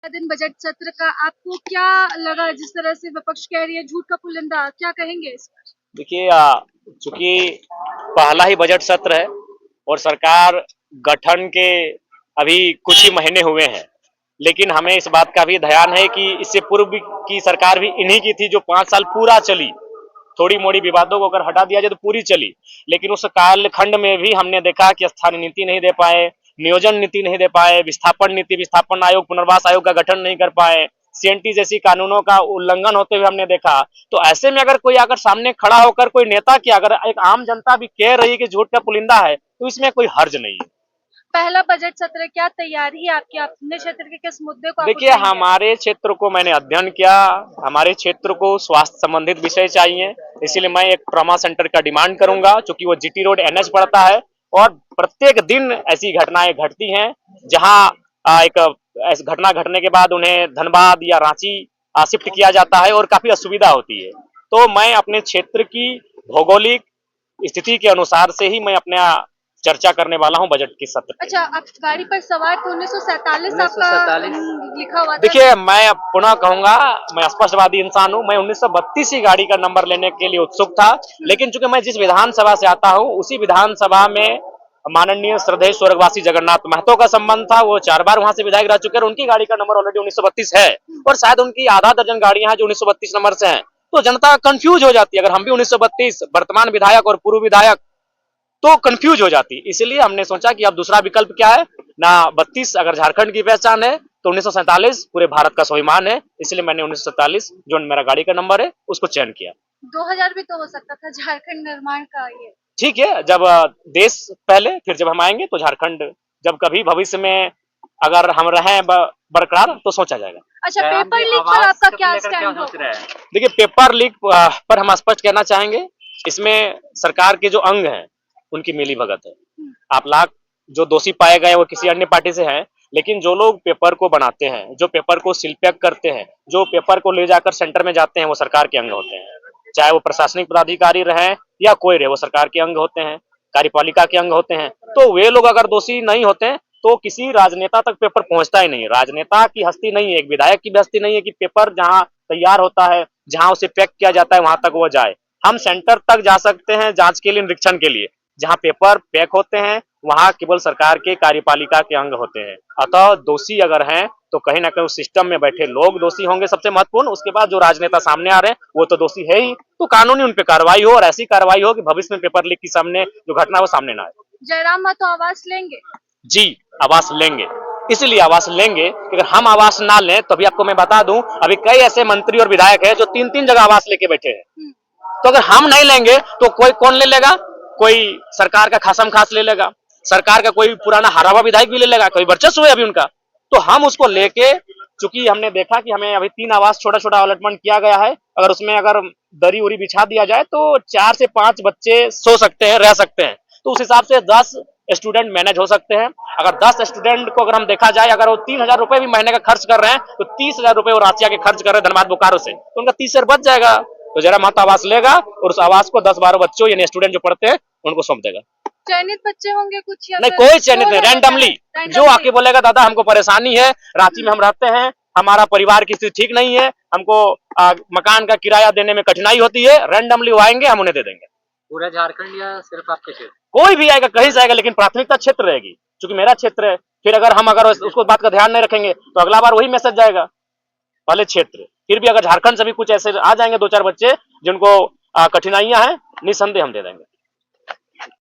दिन बजट सत्र का आपको क्या लगा? जिस तरह से विपक्ष कह रही है झूठ का पुलिंदा, क्या कहेंगे इस पर? देखिए, चूंकि पहला ही बजट सत्र है और सरकार गठन के अभी कुछ ही महीने हुए हैं, लेकिन हमें इस बात का भी ध्यान है कि इससे पूर्व की सरकार भी इन्हीं की थी जो 5 साल पूरा चली। थोड़ी मोड़ी विवादों को अगर हटा दिया जाए तो पूरी चली, लेकिन उस कालखंड में भी हमने देखा कि स्थानीय नीति नहीं दे पाए, नियोजन नीति नहीं दे पाए, विस्थापन नीति, विस्थापन आयोग, पुनर्वास आयोग का गठन नहीं कर पाए, सीएनटी जैसी कानूनों का उल्लंघन होते हुए हमने देखा। तो ऐसे में अगर कोई अगर सामने खड़ा होकर कोई नेता की अगर एक आम जनता भी कह रही है कि झूठ का पुलिंदा है, तो इसमें कोई हर्ज नहीं है। पहला बजट सत्र, क्या तैयारी है आपकी? अपने क्षेत्र के किस मुद्दे को आप देखिए, उठाएंगे? हमारे क्षेत्र को मैंने अध्ययन किया, हमारे क्षेत्र को स्वास्थ्य संबंधित विषय चाहिए, इसीलिए मैं एक ट्रॉमा सेंटर का डिमांड करूंगा, क्योंकि वो जीटी रोड एनएच पड़ता है और प्रत्येक दिन ऐसी घटनाएं घटती हैं जहां एक ऐसी घटना घटने के बाद उन्हें धनबाद या रांची शिफ्ट किया जाता है और काफी असुविधा होती है। तो मैं अपने क्षेत्र की भौगोलिक स्थिति के अनुसार से ही मैं अपना चर्चा करने वाला हूं बजट के सत्र में। अच्छा, आप गाड़ी पर सवार थे, 1947 आपका लिखा हुआ था। देखिए, मैं पुनः कहूंगा, मैं स्पष्टवादी इंसान हूं। मैं 1932 की गाड़ी का नंबर लेने के लिए उत्सुक था, लेकिन चूंकि मैं जिस विधानसभा से आता हूं उसी विधानसभा में माननीय श्रद्धेय स्वर्गवासी जगन्नाथ महतो का संबंध था। वो 4 बार वहां से विधायक रह चुके हैं और उनकी गाड़ी का नंबर ऑलरेडी 1932 है और शायद उनकी आधा दर्जन गाड़ियां हैं जो 1932 नंबर से हैं। तो जनता कंफ्यूज हो जाती है, अगर हम भी 1932 वर्तमान विधायक और पूर्व विधायक, तो कंफ्यूज हो जाती। इसलिए हमने सोचा कि अब दूसरा विकल्प क्या है ना, 32 अगर झारखंड की पहचान है तो 1947 पूरे भारत का स्वाभिमान है, इसलिए मैंने 1947 जो मेरा गाड़ी का नंबर है उसको चयन किया। 2000 भी तो हो सकता था, झारखंड निर्माण का ये। ठीक है, जब देश पहले, फिर जब हम आएंगे तो झारखंड, जब कभी भविष्य में अगर हम रहें बरकरार तो सोचा जाएगा। अच्छा, पेपर लीक पर आपका क्या स्टैंड होगा? देखिए, पेपर लीक पर हम स्पष्ट कहना चाहेंगे, इसमें सरकार के जो अंग हैं उनकी मिलीभगत है। आप लाख जो दोषी पाए गए वो किसी अन्य पार्टी से हैं, लेकिन जो लोग पेपर को बनाते हैं, जो पेपर को सील पैक करते हैं, जो पेपर को ले जाकर सेंटर में जाते हैं, वो सरकार के अंग होते हैं। चाहे वो प्रशासनिक पदाधिकारी रहें या कोई रहे, वो सरकार के अंग होते हैं, कार्यपालिका के अंग होते हैं। तो वे लोग अगर दोषी नहीं होते तो किसी राजनेता तक पेपर पहुंचता ही नहीं। राजनेता की हस्ती नहीं है, एक विधायक की भी हस्ती नहीं है कि पेपर जहां तैयार होता है, जहां उसे पैक किया जाता है, वहां तक वो जाए। हम सेंटर तक जा सकते हैं जांच के लिए, निरीक्षण के लिए। जहां पेपर पैक होते हैं वहां केवल सरकार के कार्यपालिका के अंग होते हैं। अतः दोषी अगर हैं तो कहीं ना कहीं उस सिस्टम में बैठे लोग दोषी होंगे सबसे महत्वपूर्ण, उसके बाद जो राजनेता सामने आ रहे हैं वो तो दोषी है ही। तो कानूनी उन पे कार्रवाई हो और ऐसी कार्रवाई हो कि भविष्य में पेपर लीक की सामने जो घटना है वो सामने ना आए। जयराम महतो आवास लेंगे? जी, आवास लेंगे। इसलिए आवास लेंगे कि अगर हम आवास ना लें तो अभी आपको मैं बता दूं, अभी कई ऐसे मंत्री और विधायक हैं जो 3-3 जगह आवास लेके बैठे हैं। तो अगर हम नहीं लेंगे तो कोई कौन ले लेगा? कोई सरकार का खासम खास ले लेगा, सरकार का कोई पुराना हारा हुआ विधायक भी ले लेगा, कोई वर्चस्व है अभी उनका। तो हम उसको लेके, चूंकि हमने देखा कि हमें अभी 3 आवास छोटा छोटा अलॉटमेंट किया गया है, अगर उसमें अगर दरी उरी बिछा दिया जाए तो 4 से 5 बच्चे सो सकते हैं, रह सकते हैं। तो उस हिसाब से 10 स्टूडेंट मैनेज हो सकते हैं। अगर 10 स्टूडेंट को अगर हम देखा जाए, अगर वो 3,000 रुपए भी महीने का खर्च कर रहे हैं तो 30,000 रुपए वो रांची के खर्च कर रहे हैं धनबाद बोकारो से, तो उनका 30,000 बच जाएगा। तो जरा महतो आवास लेगा और उस आवास को 10-12 बच्चों यानी स्टूडेंट जो पढ़ते हैं उनको सौंप देगा। चयनित बच्चे होंगे कुछ या नहीं, कोई चयनित नहीं, रैंडमली जो आके बोलेगा दादा हमको परेशानी है, रांची में हम रहते हैं, हमारा परिवार की स्थिति ठीक नहीं है, हमको मकान का किराया देने में कठिनाई होती है, रैंडमली वो आएंगे, हम उन्हें दे देंगे। पूरा झारखंड या सिर्फ आपके क्षेत्र? कोई भी आएगा, कहीं से आएगा, लेकिन प्राथमिकता क्षेत्र रहेगी, क्योंकि मेरा क्षेत्र है। फिर अगर हम उसको बात का ध्यान नहीं रखेंगे तो अगला बार वही मैसेज जाएगा, पहले क्षेत्र। फिर भी अगर झारखंड से भी कुछ ऐसे आ जाएंगे 2-4 बच्चे जिनको कठिनाइयां हैं, निसंदेह हम दे देंगे।